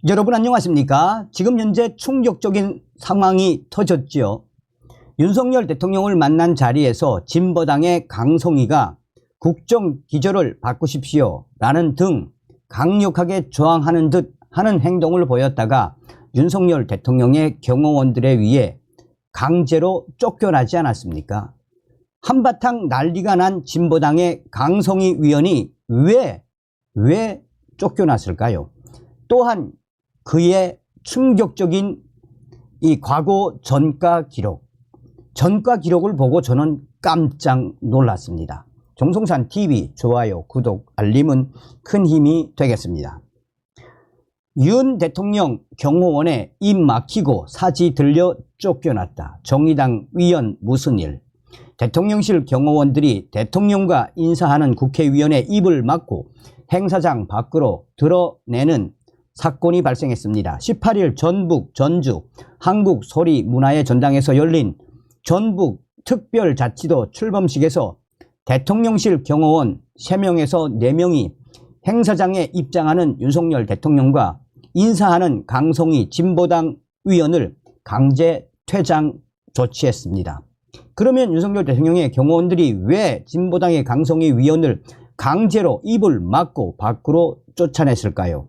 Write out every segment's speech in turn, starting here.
여러분 안녕하십니까? 지금 현재 충격적인 상황이 터졌지요. 윤석열 대통령을 만난 자리에서 진보당의 강성희가 국정기조를 바꾸십시오 라는 등 강력하게 저항하는 듯 하는 행동을 보였다가 윤석열 대통령의 경호원들에 의해 강제로 쫓겨나지 않았습니까? 한바탕 난리가 난 진보당의 강성희 위원이 왜 쫓겨났을까요? 또한 그의 충격적인 이 과거 전과 기록을 보고 저는 깜짝 놀랐습니다. 정성산 TV 좋아요, 구독, 알림은 큰 힘이 되겠습니다. 윤 대통령 경호원에 입 막히고 사지 들려 쫓겨났다. 정의당 위원 무슨 일? 대통령실 경호원들이 대통령과 인사하는 국회의원의 입을 막고 행사장 밖으로 드러내는 사건이 발생했습니다. 18일 전북 전주 한국소리문화의 전당에서 열린 전북 특별자치도 출범식에서 대통령실 경호원 3명에서 4명이 행사장에 입장하는 윤석열 대통령과 인사하는 강성희 진보당 의원을 강제 퇴장 조치했습니다. 그러면 윤석열 대통령의 경호원들이 왜 진보당의 강성희 위원을 강제로 입을 막고 밖으로 쫓아냈을까요?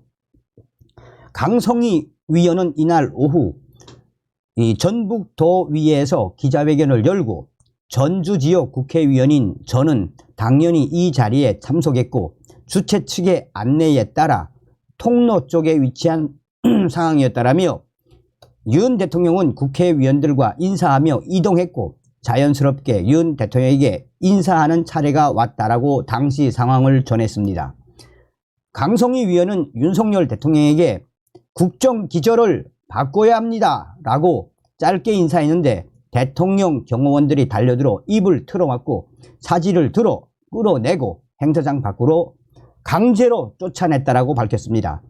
강성희 위원은 이날 오후 이 전북도의회에서 기자회견을 열고 전주 지역 국회의원인 저는 당연히 이 자리에 참석했고 주최 측의 안내에 따라 통로 쪽에 위치한 상황이었다라며 윤 대통령은 국회의원들과 인사하며 이동했고 자연스럽게 윤 대통령에게 인사하는 차례가 왔다라고 당시 상황을 전했습니다. 강성희 위원은 윤석열 대통령에게 국정기조를 바꿔야 합니다 라고 짧게 인사했는데 대통령 경호원들이 달려들어 입을 틀어막고 사지를 들어 끌어내고 행사장 밖으로 강제로 쫓아냈다라고 밝혔습니다.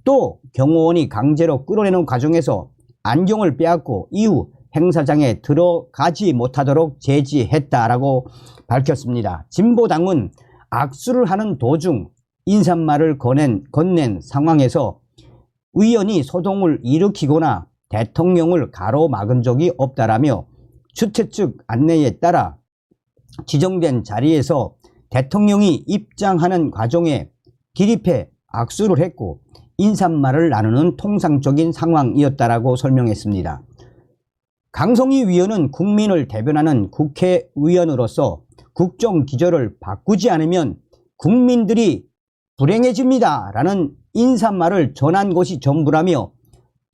또 경호원이 강제로 끌어내는 과정에서 안경을 빼앗고 이후 행사장에 들어가지 못하도록 제지했다라고 밝혔습니다. 진보당은 악수를 하는 도중 인사말을 건넨 상황에서 의원이 소동을 일으키거나 대통령을 가로막은 적이 없다라며 주최 측 안내에 따라 지정된 자리에서 대통령이 입장하는 과정에 기립해 악수를 했고 인사말을 나누는 통상적인 상황이었다라고 설명했습니다. 강성희 위원은 국민을 대변하는 국회의원으로서 국정기조를 바꾸지 않으면 국민들이 불행해집니다 라는 인사말을 전한 것이 전부라며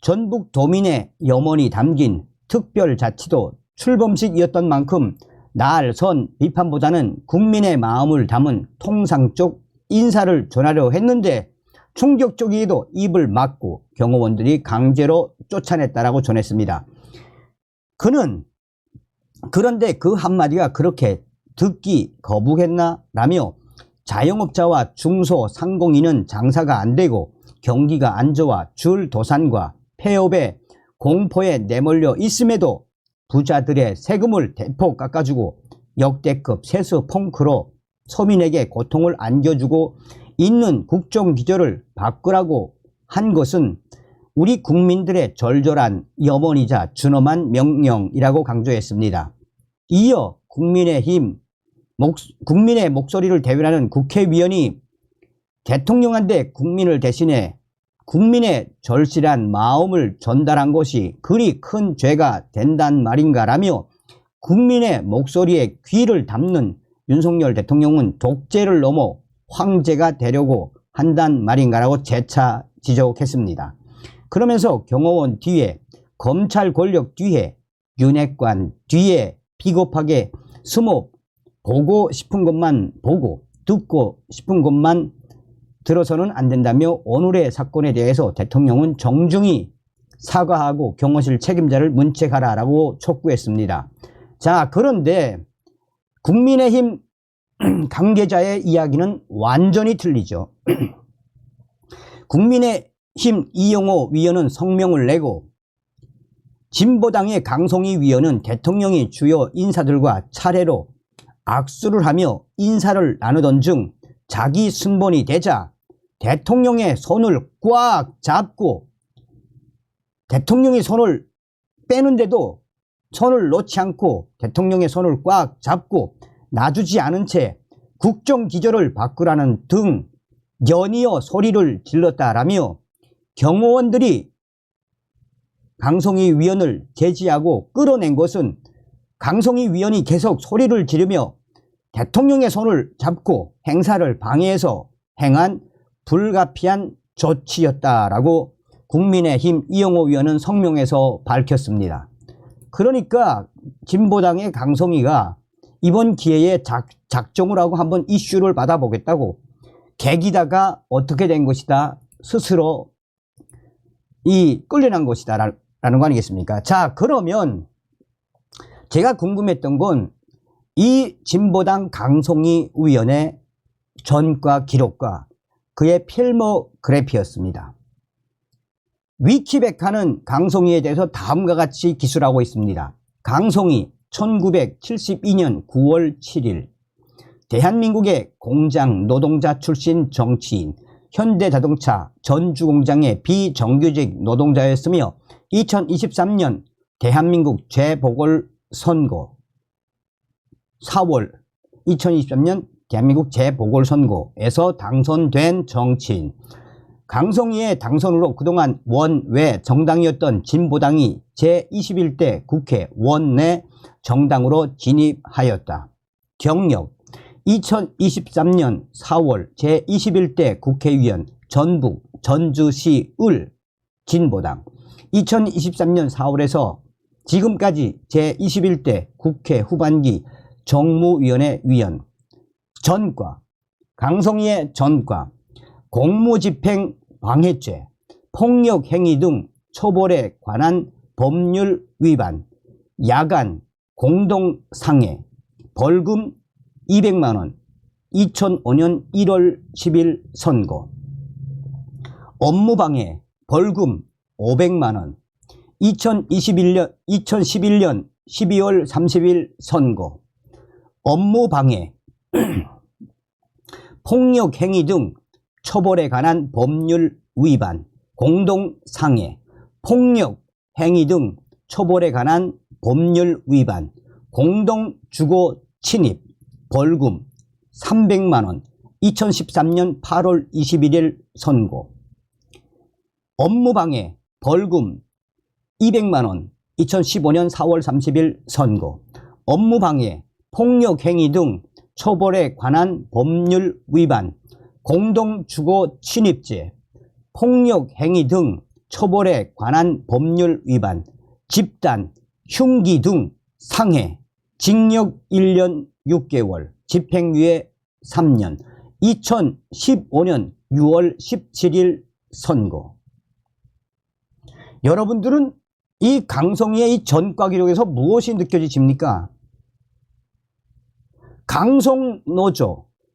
전북도민의 염원이 담긴 특별자치도 출범식이었던 만큼 날선 비판보다는 국민의 마음을 담은 통상적 인사를 전하려 했는데 충격적이게도 입을 막고 경호원들이 강제로 쫓아냈다라고 전했습니다. 그런데 그 한마디가 그렇게 듣기 거북했나 라며 자영업자와 중소상공인은 장사가 안 되고 경기가 안 좋아 줄도산과 폐업의 공포에 내몰려 있음에도 부자들의 세금을 대폭 깎아주고 역대급 세수 펑크로 서민에게 고통을 안겨주고 있는 국정기조를 바꾸라고 한 것은 우리 국민들의 절절한 염원이자 준엄한 명령이라고 강조했습니다. 이어 국민의 목소리를 대변하는 국회의원이 대통령한테 국민을 대신해 국민의 절실한 마음을 전달한 것이 그리 큰 죄가 된단 말인가라며 국민의 목소리에 귀를 담는 윤석열 대통령은 독재를 넘어 황제가 되려고 한단 말인가라고 재차 지적했습니다. 그러면서 경호원 뒤에 검찰 권력 뒤에 윤핵관 뒤에 비겁하게 숨어 보고 싶은 것만 보고 듣고 싶은 것만 들어서는 안 된다며 오늘의 사건에 대해서 대통령은 정중히 사과하고 경호실 책임자를 문책하라라고 촉구했습니다. 자, 그런데 국민의힘 관계자의 이야기는 완전히 틀리죠. 국민의힘 이영호 위원은 성명을 내고 진보당의 강성희 위원은 대통령이 주요 인사들과 차례로 악수를 하며 인사를 나누던 중 자기 순번이 되자 대통령의 손을 꽉 잡고 대통령이 손을 빼는데도 손을 놓지 않고 대통령의 손을 꽉 잡고 놔주지 않은 채 국정기조를 바꾸라는 등 연이어 소리를 질렀다라며 경호원들이 강송희 위원을 제지하고 끌어낸 것은 강송희 위원이 계속 소리를 지르며 대통령의 손을 잡고 행사를 방해해서 행한 불가피한 조치였다라고 국민의힘 이영호 위원은 성명에서 밝혔습니다. 그러니까 진보당의 강송희가 이번 기회에 작정을 하고 한번 이슈를 받아보겠다고 개기다가 어떻게 된 것이다, 스스로 끌려난 것이다 라는 거 아니겠습니까? 자, 그러면 제가 궁금했던 건 이 진보당 강송희 의원의 전과 기록과 그의 필모그래피였습니다. 위키백과는 강송희에 대해서 다음과 같이 기술하고 있습니다. 강송희 1972년 9월 7일 대한민국의 공장 노동자 출신 정치인, 현대자동차 전주공장의 비정규직 노동자였으며 2023년 대한민국 재보궐선거 4월 2023년 대한민국 재보궐선거에서 당선된 정치인. 강송희의 당선으로 그동안 원외 정당이었던 진보당이 제21대 국회 원내 정당으로 진입하였다. 경력 2023년 4월 제21대 국회의원 전북 전주시 을 진보당, 2023년 4월에서 지금까지 제21대 국회 후반기 정무위원회 위원. 전과, 강송희의 전과 공무집행 방해죄, 폭력행위 등 처벌에 관한 법률 위반, 야간 공동상해, 벌금 200만원, 2005년 1월 10일 선고. 업무방해, 벌금 500만원, 2011년 12월 30일 선고. 업무방해, 폭력행위 등 처벌에 관한 법률 위반, 공동상해, 폭력행위 등 처벌에 관한 법률 위반, 공동주거 침입, 벌금 300만원, 2013년 8월 21일 선고. 업무방해, 벌금 200만원, 2015년 4월 30일 선고. 업무방해, 폭력행위 등 처벌에 관한 법률 위반, 공동주거 침입죄, 폭력행위 등 처벌에 관한 법률 위반, 집단, 흉기 등 상해, 징역 1년 6개월, 집행유예 3년, 2015년 6월 17일 선고. 여러분들은 이 강송희의 이 전과 기록에서 무엇이 느껴지십니까?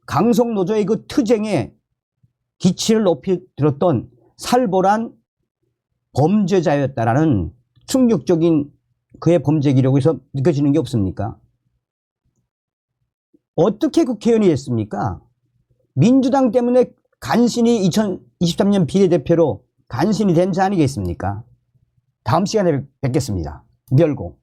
강송노조의 그 투쟁에 기치를 높이 들었던 살벌한 범죄자였다라는 충격적인 그의 범죄 기록에서 느껴지는 게 없습니까? 어떻게 국회의원이 됐습니까? 민주당 때문에 간신히 2023년 비례대표로 간신히 된 자 아니겠습니까? 다음 시간에 뵙겠습니다. 멸공.